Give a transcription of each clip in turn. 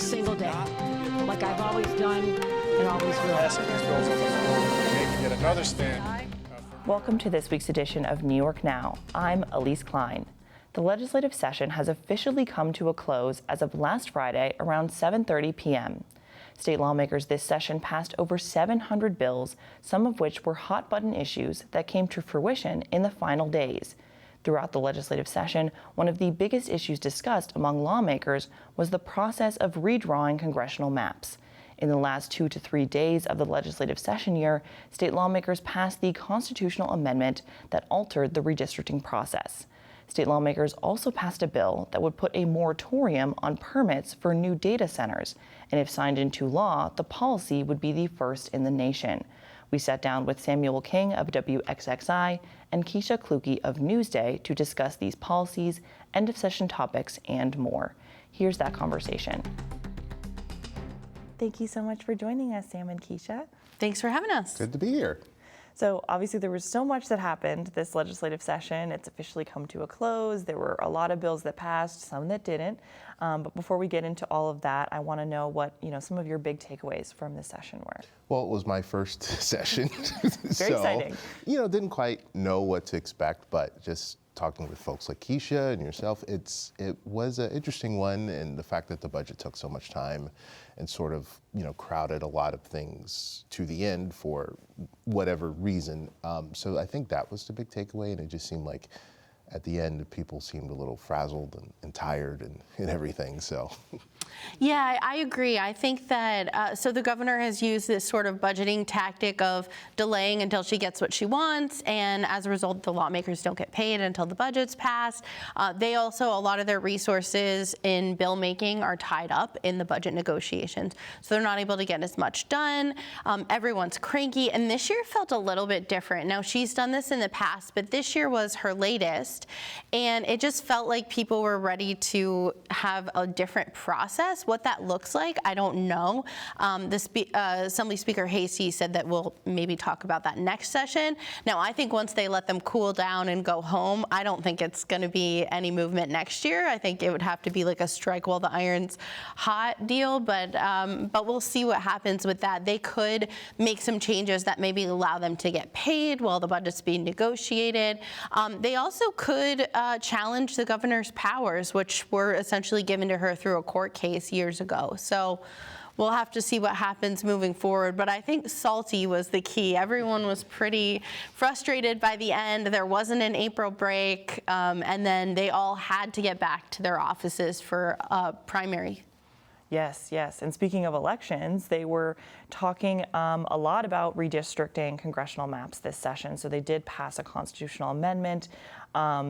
single day, like I've always done and always will. Passing these bills on the floor, making yet another stand. Welcome to this week's edition of New York Now. I'm Elise Klein. The legislative session has officially come to a close as of last Friday around 7:30 p.m. State lawmakers this session passed over 700 bills, some of which were hot-button issues that came to fruition in the final days. Throughout the legislative session, one of the biggest issues discussed among lawmakers was the process of redrawing congressional maps. In the last 2 to 3 days of the legislative session year, state lawmakers passed the constitutional amendment that altered the redistricting process. State lawmakers also passed a bill that would put a moratorium on permits for new data centers, and if signed into law, the policy would be the first in the nation. We sat down with Samuel King of WXXI and Keshia Clukey of Newsday to discuss these policies, end of session topics, and more. Here's that conversation. Thank you so much for joining us, Sam and Keshia. Thanks for having us. Good to be here. So obviously there was so much that happened this legislative session. It's officially come to a close. There were a lot of bills that passed, some that didn't. But before we get into all of that, I want to know what some of your big takeaways from this session were. Well, it was my first session. Very exciting. Didn't quite know what to expect, but just talking with folks like Keshia and yourself, it was an interesting one, and the fact that the budget took so much time and sort of crowded a lot of things to the end for whatever reason. So I think that was the big takeaway, and it just seemed like at the end people seemed a little frazzled and tired and everything. So. Yeah, I agree. I think that, so the governor has used this sort of budgeting tactic of delaying until she gets what she wants, and as a result, the lawmakers don't get paid until the budget's passed. They also, a lot of their resources in bill making are tied up in the budget negotiations, so they're not able to get as much done. Everyone's cranky, and this year felt a little bit different. Now, she's done this in the past, but this year was her latest, and it just felt like people were ready to have a different process. What that looks like, I don't know. Assembly Speaker Hasty said that we'll maybe talk about that next session. Now, I think once they let them cool down and go home, I don't think it's going to be any movement next year. I think it would have to be like a strike while the iron's hot deal, but we'll see what happens with that. They could make some changes that maybe allow them to get paid while the budget's being negotiated. They also could challenge the governor's powers, which were essentially given to her through a court case years ago. So we'll have to see what happens moving forward. But I think salty was the key. Everyone was pretty frustrated by the end. There wasn't an April break, and then they all had to get back to their offices for primary. Yes. And speaking of elections, they were talking a lot about redistricting congressional maps this session. So they did pass a constitutional amendment.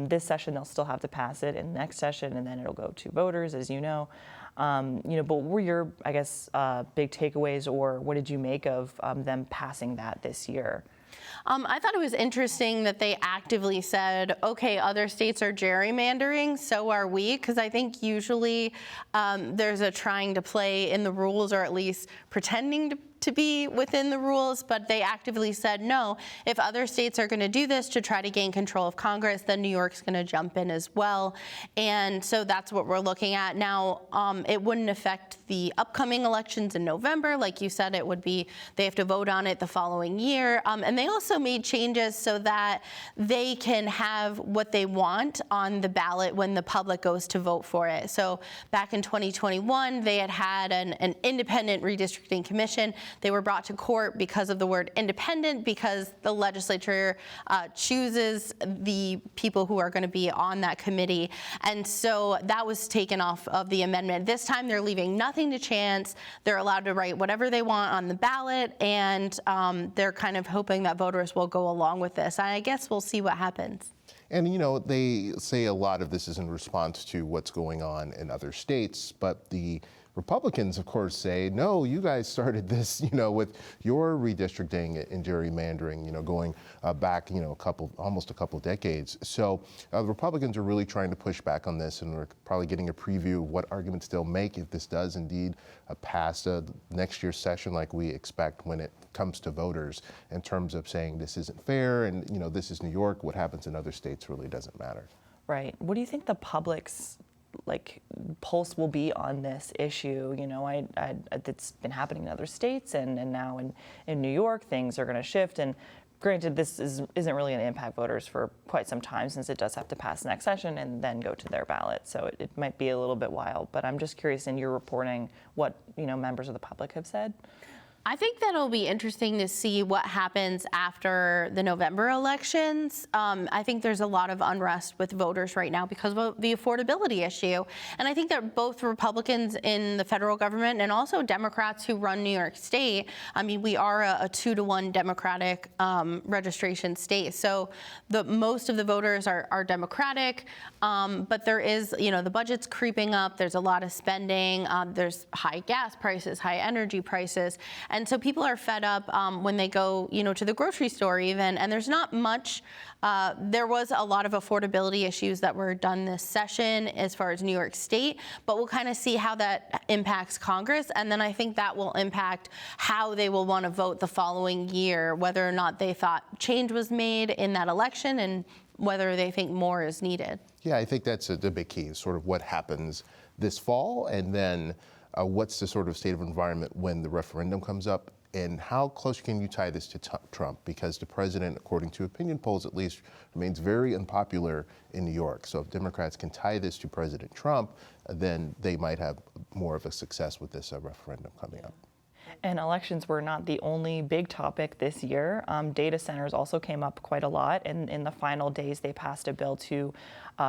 This session, they'll still have to pass it in the next session, and then it'll go to voters, as you know. But what were your, big takeaways, or what did you make of them passing that this year? I thought it was interesting that they actively said, okay, other states are gerrymandering, so are we, because I think usually there's a trying to play in the rules, or at least pretending to be within the rules, but they actively said, no, if other states are going to do this to try to gain control of Congress, then New York's going to jump in as well. And so that's what we're looking at. Now, it wouldn't affect the upcoming elections in November. Like you said, it would be, they have to vote on it the following year. And they also made changes so that they can have what they want on the ballot when the public goes to vote for it. So back in 2021, they had an independent redistricting commission. They were brought to court because of the word independent, because the legislature chooses the people who are going to be on that committee. And so that was taken off of the amendment. This time they're leaving nothing to chance. They're allowed to write whatever they want on the ballot, and they're kind of hoping that voters will go along with this. I guess we'll see what happens. And they say a lot of this is in response to what's going on in other states, but the Republicans, of course, say, no, you guys started this, with your redistricting and gerrymandering, going back, almost a couple decades. So the Republicans are really trying to push back on this, and we're probably getting a preview of what arguments they'll make if this does indeed pass next year's session, like we expect when it comes to voters, in terms of saying this isn't fair, and this is New York. What happens in other states really doesn't matter. Right. What do you think the public's pulse will be on this issue. You know, it's been happening in other states, and now in New York, things are going to shift. And granted, this isn't really going to impact voters for quite some time, since it does have to pass next session and then go to their ballot. So it might be a little bit wild. But I'm just curious, in your reporting, what members of the public have said. I think that it'll be interesting to see what happens after the November elections. I think there's a lot of unrest with voters right now because of the affordability issue. And I think that both Republicans in the federal government and also Democrats who run New York State, I mean, we are a 2-to-1 Democratic registration state. So most of the voters are Democratic, but there is, the budget's creeping up. There's a lot of spending. There's high gas prices, high energy prices. And so people are fed up when they go, to the grocery store even, and there's not much. There was a lot of affordability issues that were done this session as far as New York State, but we'll kind of see how that impacts Congress. And then I think that will impact how they will want to vote the following year, whether or not they thought change was made in that election and whether they think more is needed. Yeah, I think that's the big key, is sort of what happens this fall, and then what's the sort of state of environment when the referendum comes up, and how close can you tie this to Trump? Because the president, according to opinion polls at least, remains very unpopular in New York. So if Democrats can tie this to President Trump, then they might have more of a success with this referendum coming up. And elections were not the only big topic this year. Data centers also came up quite a lot. And in the final days, they passed a bill to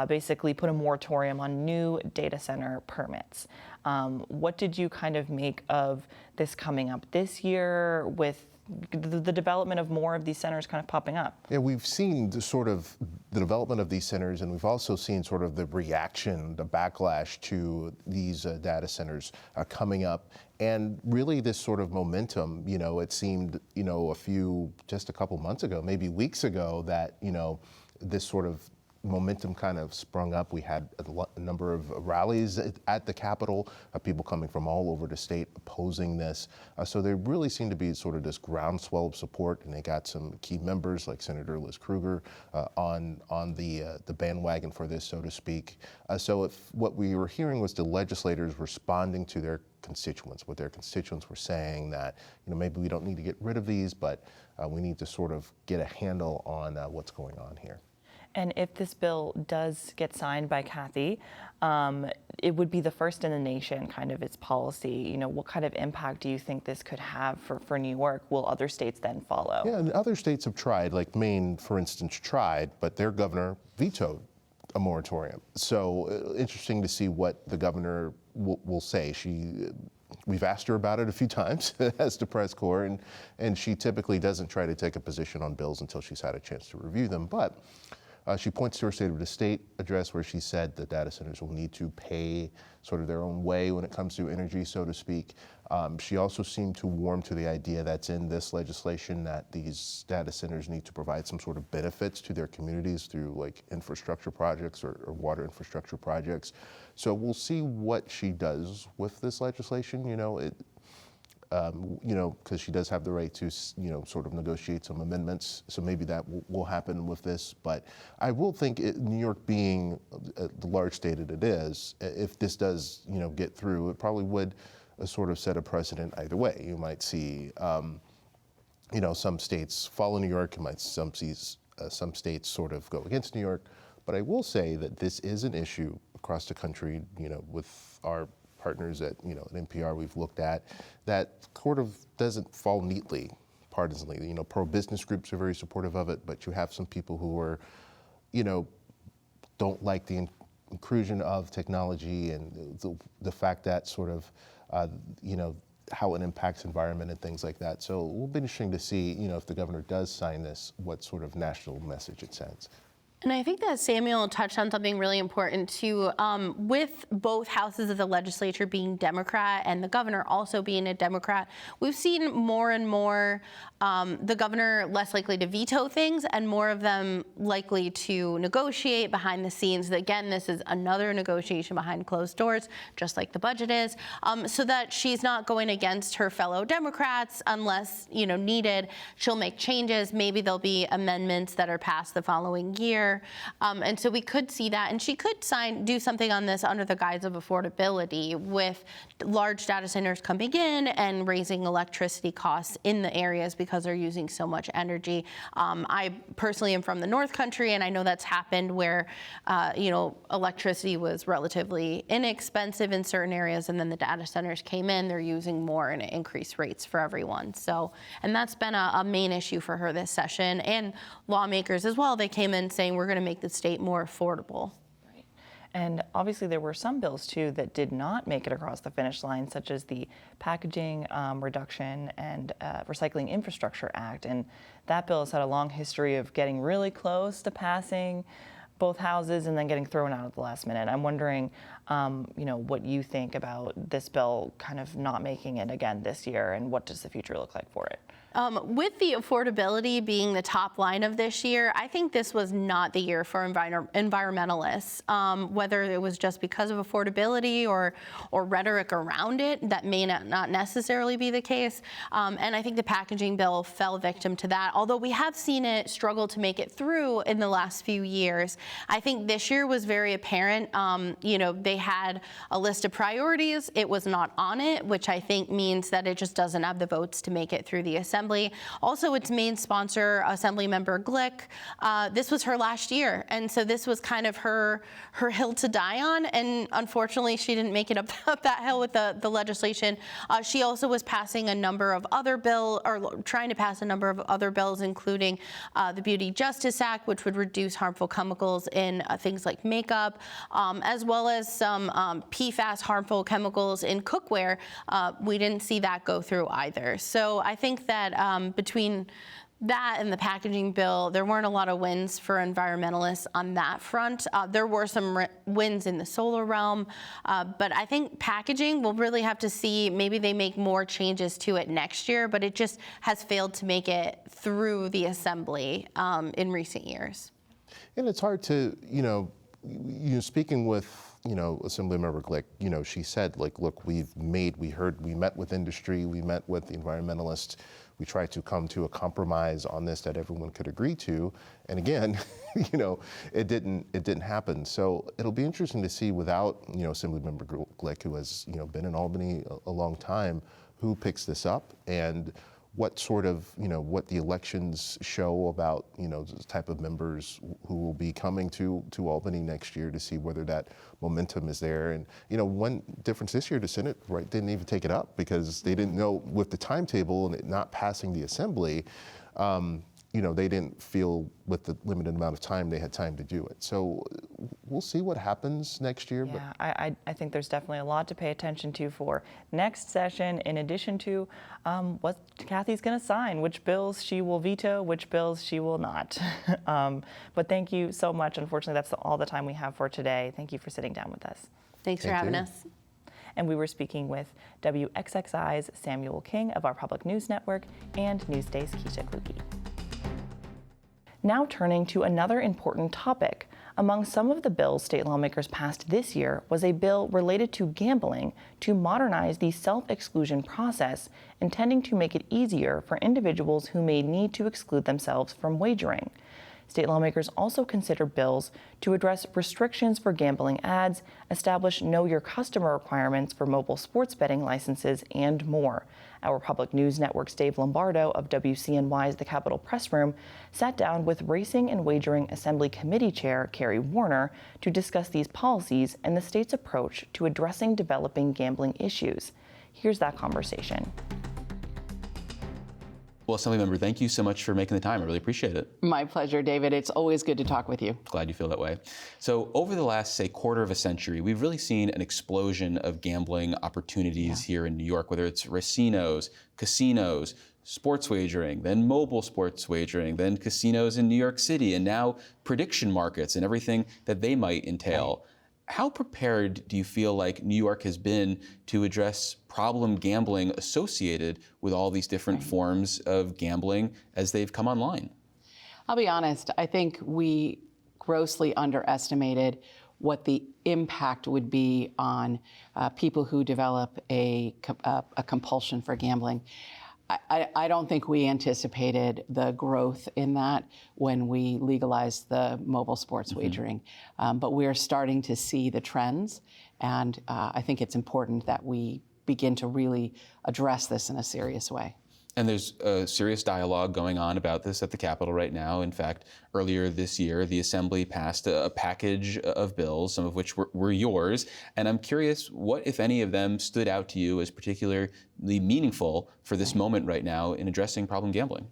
basically put a moratorium on new data center permits. What did you kind of make of this coming up this year with the development of more of these centers kind of popping up? Yeah, we've seen the development of these centers, and we've also seen sort of the reaction, the backlash to these data centers coming up. And really this sort of momentum, it seemed, just a couple months ago, maybe weeks ago, that, this sort of momentum kind of sprung up. We had a number of rallies at the Capitol, people coming from all over the state opposing this. So there really seemed to be sort of this groundswell of support, and they got some key members like Senator Liz Krueger on the bandwagon for this, so to speak. So if what we were hearing was the legislators responding to their constituents, what their constituents were saying, that maybe we don't need to get rid of these, but we need to sort of get a handle on what's going on here. And if this bill does get signed by Kathy, it would be the first in the nation, kind of its policy. What kind of impact do you think this could have for New York? Will other states then follow? Yeah, and other states have tried, like Maine, for instance, tried, but their governor vetoed a moratorium. So interesting to see what the governor will say. We've asked her about it a few times as the press corps, and she typically doesn't try to take a position on bills until she's had a chance to review them. But she points to her State of the State address, where she said that data centers will need to pay sort of their own way when it comes to energy, so to speak. She also seemed to warm to the idea that's in this legislation, that these data centers need to provide some sort of benefits to their communities through like infrastructure projects or water infrastructure projects. So we'll see what she does with this legislation. Because she does have the right to, sort of negotiate some amendments. So maybe that will happen with this. But I will think New York being the large state that it is, if this does, get through, it probably would sort of set a precedent either way. You might see, some states follow New York. You might some states sort of go against New York. But I will say that this is an issue across the country, with our partners at NPR we've looked at, that sort of doesn't fall neatly partisanly. Pro-business groups are very supportive of it, but you have some people who are, don't like the inclusion of technology and the fact that sort of, how it impacts environment and things like that. So it will be interesting to see, if the governor does sign this, what sort of national message it sends. And I think that Samuel touched on something really important too. With both houses of the legislature being Democrat and the governor also being a Democrat, we've seen more and more the governor less likely to veto things and more of them likely to negotiate behind the scenes. Again, this is another negotiation behind closed doors, just like the budget is, so that she's not going against her fellow Democrats unless needed. She'll make changes. Maybe there'll be amendments that are passed the following year. year. And so we could see that. And she could do something on this under the guise of affordability, with large data centers coming in and raising electricity costs in the areas because they're using so much energy. I personally am from the North Country, and I know that's happened where, electricity was relatively inexpensive in certain areas, and then the data centers came in, they're using more, and it increased rates for everyone. So, and that's been a main issue for her this session, and lawmakers as well. They came in saying we're going to make the state more affordable. And obviously there were some bills too that did not make it across the finish line, such as the Packaging Reduction and Recycling Infrastructure Act. And that bill has had a long history of getting really close to passing both houses and then getting thrown out at the last minute. I'm wondering, what you think about this bill kind of not making it again this year, and what does the future look like for it? With the affordability being the top line of this year, I think this was not the year for environmentalists. Whether it was just because of affordability or rhetoric around it, that may not necessarily be the case. And I think the packaging bill fell victim to that, although we have seen it struggle to make it through in the last few years. I think this year was very apparent. They had a list of priorities. It was not on it, which I think means that it just doesn't have the votes to make it through the Assembly. Also, its main sponsor, Assemblymember Glick, this was her last year, and so this was kind of her hill to die on, and unfortunately she didn't make it up that hill with the legislation. She also was passing a number of other trying to pass a number of other bills, including the Beauty Justice Act, which would reduce harmful chemicals in things like makeup, as well as some PFAS harmful chemicals in cookware. We didn't see that go through either. So I think that between that and the packaging bill, there weren't a lot of wins for environmentalists on that front. There were some wins in the solar realm, but I think packaging, we'll really have to see. Maybe they make more changes to it next year, but it just has failed to make it through the Assembly in recent years. And it's hard to, speaking with, Assemblymember Glick, she said, look, we met with industry, we met with the environmentalists, we tried to come to a compromise on this that everyone could agree to. And again, it didn't happen. So it'll be interesting to see without, Assemblymember Glick, who has, been in Albany a long time, who picks this up and what sort of, what the elections show about, the type of members who will be coming to Albany next year to see whether that momentum is there. And, one difference this year, the Senate didn't even take it up because they didn't know with the timetable and it not passing the Assembly, they didn't feel with the limited amount of time they had time to do it. So we'll see what happens next year. Yeah, but I think there's definitely a lot to pay attention to for next session, in addition to what Kathy's going to sign, which bills she will veto, which bills she will not. But thank you so much. Unfortunately, that's all the time we have for today. Thank you for sitting down with us. Thanks for having us. And we were speaking with WXXI's Samuel King of our Public News Network and Newsday's Keshia Clukey. Now turning to another important topic. Among some of the bills state lawmakers passed this year was a bill related to gambling to modernize the self-exclusion process, intending to make it easier for individuals who may need to exclude themselves from wagering. State lawmakers also consider bills to address restrictions for gambling ads, establish know your customer requirements for mobile sports betting licenses, and more. Our Public News Network's Dave Lombardo of WCNY's The Capitol Press Room sat down with Racing and Wagering Assembly Committee Chair Carrie Woerner to discuss these policies and the state's approach to addressing developing gambling issues. Here's that conversation. Well, Assemblymember, thank you so much for making the time. I really appreciate it. My pleasure, David. It's always good to talk with you. Glad you feel that way. So over the last, say, quarter of a century, we've really seen an explosion of gambling opportunities here in New York, whether it's racinos, casinos, sports wagering, then mobile sports wagering, then casinos in New York City, and now prediction markets and everything that they might entail. How prepared do you feel like New York has been to address problem gambling associated with all these different forms of gambling as they've come online? I'll be honest, I think we grossly underestimated what the impact would be on people who develop a compulsion for gambling. I don't think we anticipated the growth in that when we legalized the mobile sports wagering, but we're starting to see the trends, and I think it's important that we begin to really address this in a serious way. And there's a serious dialogue going on about this at the Capitol right now. In fact, earlier this year, the Assembly passed a package of bills, some of which were yours. And I'm curious, what, if any, of them stood out to you as particularly meaningful for this moment right now in addressing problem gambling?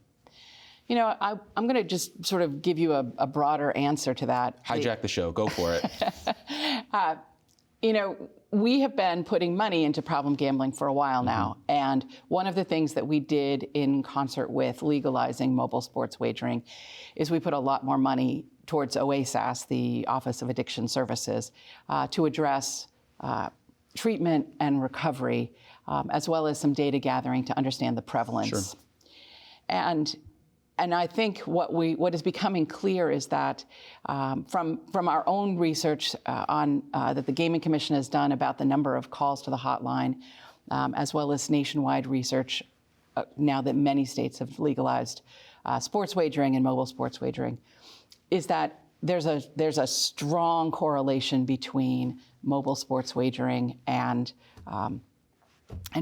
You know, I'm going to just sort of give you a broader answer to that. Hijack the show. Go for it. You know, we have been putting money into problem gambling for a while now. And one of the things that we did in concert with legalizing mobile sports wagering is we put a lot more money towards OASAS, the Office of Addiction Services, to address treatment and recovery, as well as some data gathering to understand the prevalence. Sure. And I think what is becoming clear is that from our own research that the Gaming Commission has done about the number of calls to the hotline, as well as nationwide research now that many states have legalized sports wagering and mobile sports wagering, is that there's a strong correlation between mobile sports wagering and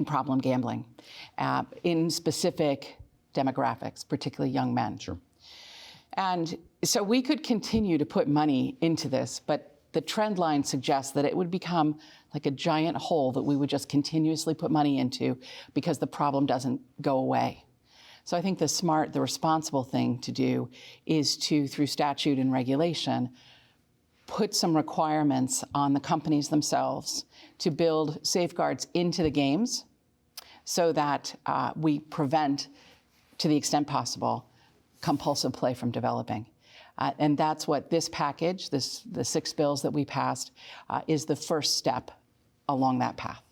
problem gambling in specific demographics, particularly young men. Sure. And so we could continue to put money into this, but the trend line suggests that it would become like a giant hole that we would just continuously put money into because the problem doesn't go away. So I think the responsible thing to do is to, through statute and regulation, put some requirements on the companies themselves to build safeguards into the games so that we prevent, to the extent possible, compulsive play from developing. And that's what this package, the 6 bills that we passed, is the first step along that path.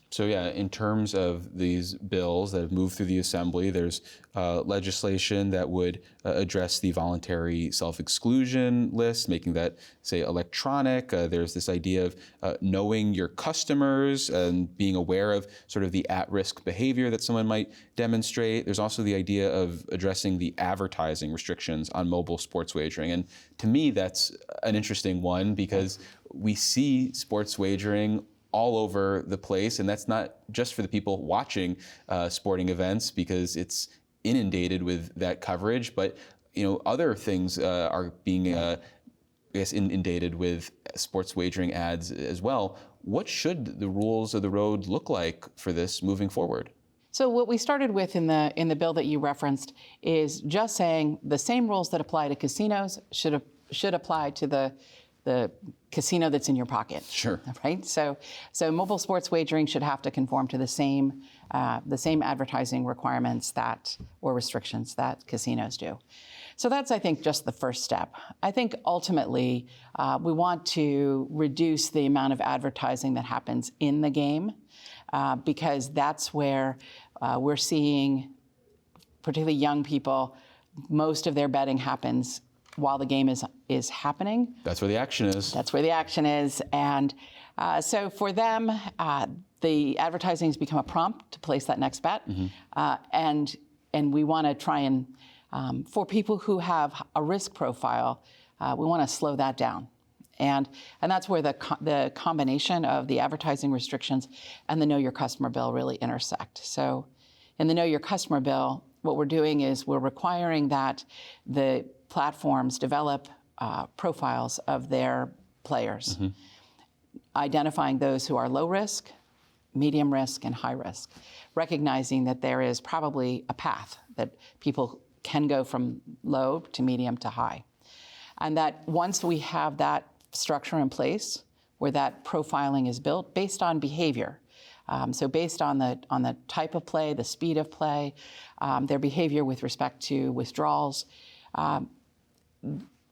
So yeah, in terms of these bills that have moved through the Assembly, there's legislation that would address the voluntary self-exclusion list, making that, say, electronic. There's this idea of knowing your customers and being aware of sort of the at-risk behavior that someone might demonstrate. There's also the idea of addressing the advertising restrictions on mobile sports wagering. And to me, that's an interesting one because we see sports wagering all over the place, and that's not just for the people watching sporting events because it's inundated with that coverage, but other things are being inundated with sports wagering ads as well. What should the rules of the road look like for this moving forward? So what we started with in the bill that you referenced is just saying the same rules that apply to casinos should apply to the casino that's in your pocket. Sure. Right. So mobile sports wagering should have to conform to the same advertising requirements or restrictions that casinos do. So that's, I think, just the first step. I think ultimately we want to reduce the amount of advertising that happens in the game because that's where we're seeing, particularly young people, most of their betting happens while the game is happening. That's where the action is. That's where the action is. And so for them, the advertising has become a prompt to place that next bet. And we want to try and, for people who have a risk profile, we want to slow that down. And that's where the combination of the advertising restrictions and the Know Your Customer bill really intersect. So in the Know Your Customer bill, what we're doing is we're requiring that the platforms develop profiles of their players, identifying those who are low risk, medium risk, and high risk, recognizing that there is probably a path that people can go from low to medium to high. And that once we have that structure in place where that profiling is built based on behavior, so based on the type of play, the speed of play, their behavior with respect to withdrawals,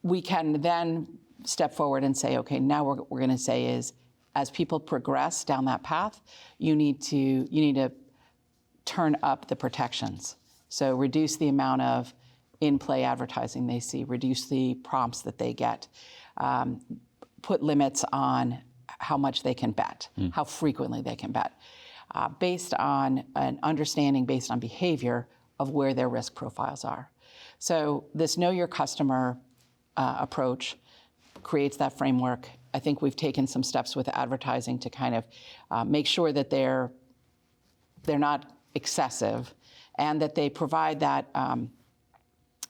we can then step forward and say, okay, now what we're going to say is, as people progress down that path, you need to turn up the protections. So reduce the amount of in-play advertising they see, reduce the prompts that they get, put limits on how much they can bet, how frequently they can bet. Based on an understanding, based on behavior, of where their risk profiles are. So this know your customer approach creates that framework. I think we've taken some steps with advertising to kind of make sure that they're not excessive, and that they provide that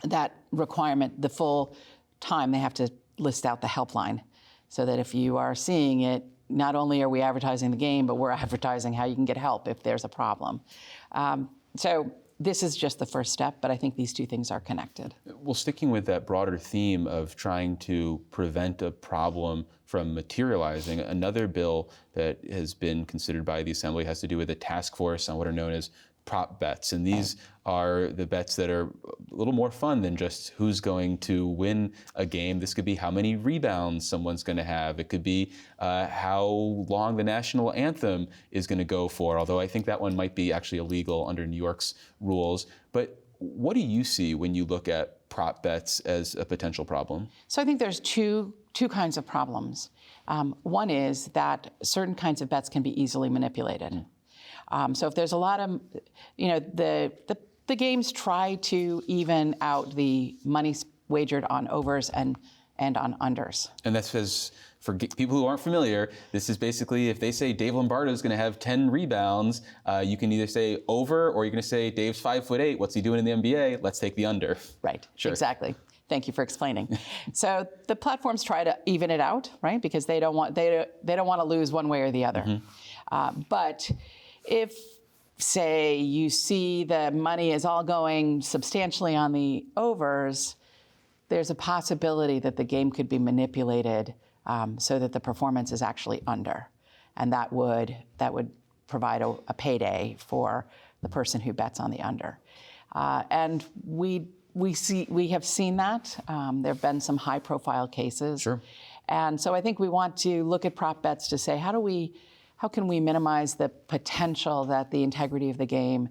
that requirement the full time. They have to list out the helpline, so that if you are seeing it, not only are we advertising the game, but we're advertising how you can get help if there's a problem. So this is just the first step, but I think these two things are connected. Well, sticking with that broader theme of trying to prevent a problem from materializing, another bill that has been considered by the Assembly has to do with a task force on what are known as prop bets. And these are the bets that are a little more fun than just who's going to win a game. This could be how many rebounds someone's going to have. It could be how long the national anthem is going to go for, although I think that one might be actually illegal under New York's rules. But what do you see when you look at prop bets as a potential problem? So I think there's two kinds of problems. One is that certain kinds of bets can be easily manipulated. So if there's a lot of, the games try to even out the money wagered on overs and on unders. And that says, for people who aren't familiar, this is basically if they say Dave Lombardo is going to have 10 rebounds, you can either say over, or you're going to say Dave's 5'8", what's he doing in the NBA? Let's take the under. Right, Sure. Exactly. Thank you for explaining. So the platforms try to even it out, right? Because they don't want to lose one way or the other. But if, say, you see the money is all going substantially on the overs, there's a possibility that the game could be manipulated so that the performance is actually under, and that would provide a payday for the person who bets on the under. And we have seen that. There have been some high-profile cases. Sure. And so I think we want to look at prop bets to say, how can we minimize the potential that the integrity of the game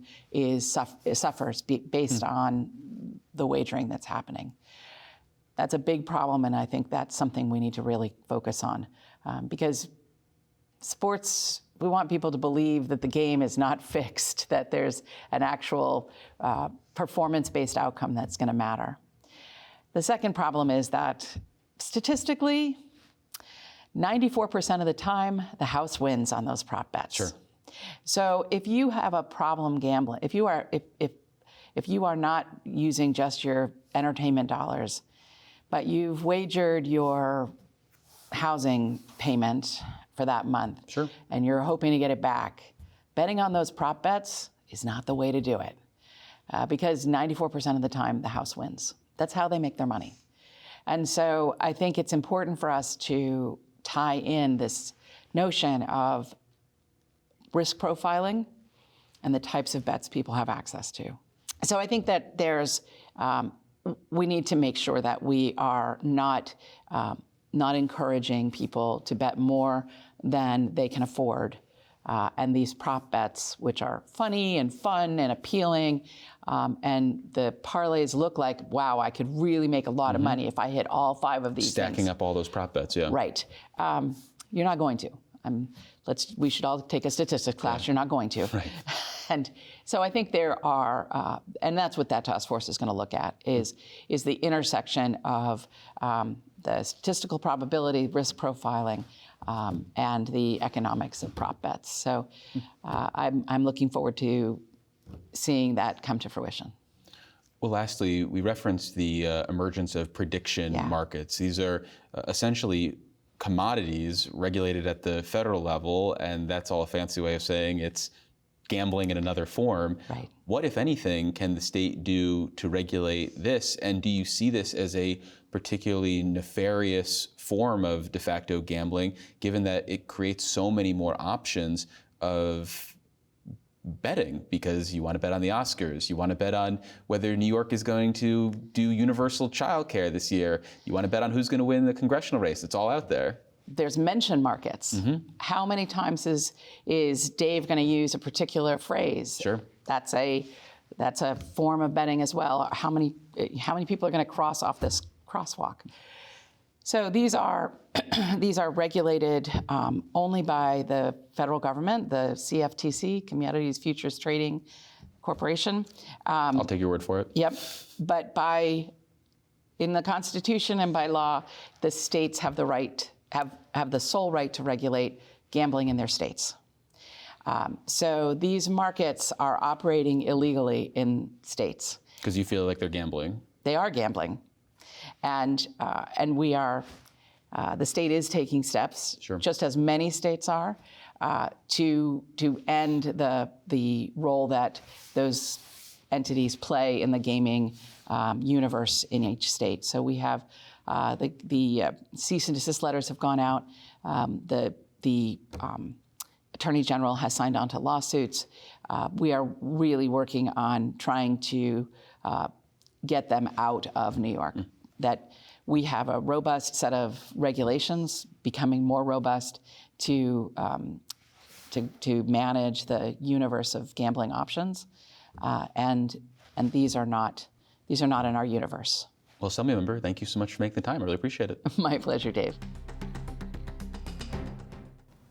suffers based on the wagering that's happening? That's a big problem, and I think that's something we need to really focus on, because sports, we want people to believe that the game is not fixed, that there's an actual performance-based outcome that's going to matter. The second problem is that statistically, 94% of the time, the house wins on those prop bets. Sure. So if you have a problem gambling, if you are not using just your entertainment dollars, but you've wagered your housing payment for that month, sure, and you're hoping to get it back, betting on those prop bets is not the way to do it, because 94% of the time, the house wins. That's how they make their money. And so I think it's important for us to tie in this notion of risk profiling and the types of bets people have access to. So I think that we need to make sure that we are not encouraging people to bet more than they can afford. And these prop bets, which are funny and fun and appealing, and the parlays look like, wow, I could really make a lot of money if I hit all 5 of these Stacking things. up all those prop bets, yeah. Right. You're not going to. We should all take a statistics class. Yeah. You're not going to. Right. And so I think there are, and that's what that task force is going to look at, is the intersection of the statistical probability, risk profiling, and the economics of prop bets. So I'm looking forward to seeing that come to fruition. Well, lastly, we referenced the emergence of prediction markets. These are essentially commodities regulated at the federal level, and that's all a fancy way of saying it's gambling in another form. Right. What, if anything, can the state do to regulate this? And do you see this as a particularly nefarious form of de facto gambling, given that it creates so many more options of betting? Because you want to bet on the Oscars, you want to bet on whether New York is going to do universal childcare this year, you want to bet on who's going to win the congressional race. It's all out there. There's mention markets. Mm-hmm. How many times is Dave going to use a particular phrase? Sure. That's a form of betting as well. How many people are going to cross off this crosswalk? So these are regulated only by the federal government, the CFTC, Commodities Futures Trading corporation. I'll take your word for it. Yep. But in the Constitution and by law, the states have the right, have the sole right to regulate gambling in their states. So these markets are operating illegally in states. Because you feel like they're gambling. They are gambling, and we are. The state is taking steps, Sure. just as many states are, to end the role that those entities play in the gaming universe in each state. So we have the cease and desist letters have gone out. The Attorney General has signed on to lawsuits. We are really working on trying to get them out of New York. That we have a robust set of regulations, becoming more robust to manage the universe of gambling options, and these are not in our universe. Well, Assembly Member, thank you so much for making the time. I really appreciate it. My pleasure, Dave.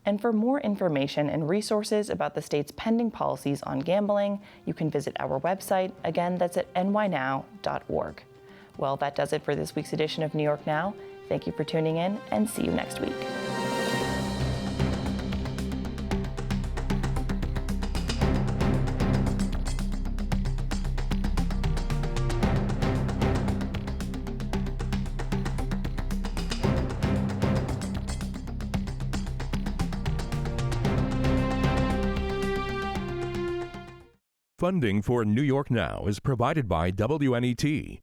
And for more information and resources about the state's pending policies on gambling, you can visit our website. Again, that's at nynow.org. Well, that does it for this week's edition of New York Now. Thank you for tuning in, and see you next week. Funding for New York Now is provided by WNET,